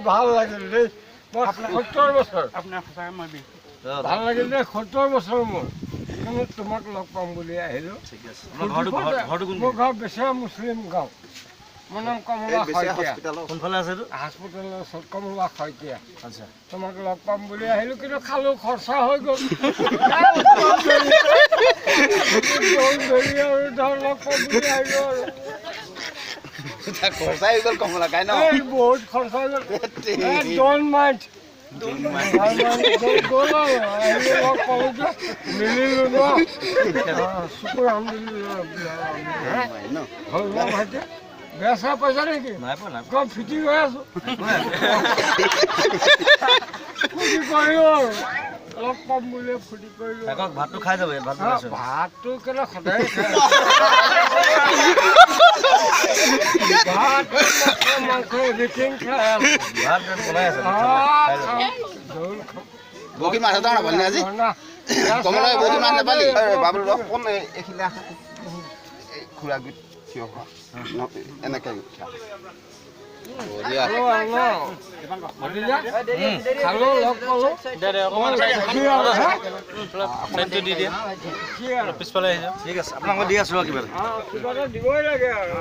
ভাল লাগিল দেই মই 70 বছৰ আপোনাৰ সঁচাকৈ মই বিহু ভাল লাগিল দেই 70 বছৰ মোৰ কিন্তু তোমাক লগ পাম বুলি আহিলোঁ মোৰ ঘৰ বেচেৰা মুছলিম গাঁও মোৰ নাম কমলা শইকীয়া কোনফালে আছে হাস্পতালৰ ওচৰত কমলা শইকীয়া আচ্ছা তোমাক লগ পাম বুলি আহিলোঁ কিন্তু খালোঁ খৰচা হৈ গ'ল ধৰি আৰু ধৰ লগ পাম বুলি আহিলোঁ আৰু খৰচাই হৈ গ'ল কমলা খাই ন বহুত খৰচা হৈ গ'ল ডোন্ট মাইণ্ড গ'ল আৰু আহিলোঁ লগ পালোঁ যে মিলিলোঁ ন শুকুৰ আলহামদুলিল্লাহ ভাইটি বেয়া চেয়া পইচা নেকি কম ফিটিং হৈ আছোঁ ফূৰ্তি কৰিলোঁ আৰু লগ পাম বুলি ফূৰ্তি কৰিলোঁ ভাতটো খাই যাব ভাতটো কেলে সদায় খাই ভাত মাংস এভৰিথিং খাই বকি মাছ এটা নাপালি আজি কমলা বকি মাছ নাপালি বাবুল কোন এইখিনি খুৰা গুট থিয় হোৱা এনেকৈ খালোঁ লগ পালোঁ পিছফালে আহিছে ঠিক আছে আপোনাক মই দি আছোঁ কিবা কিবা এটা দিবই লাগে আৰু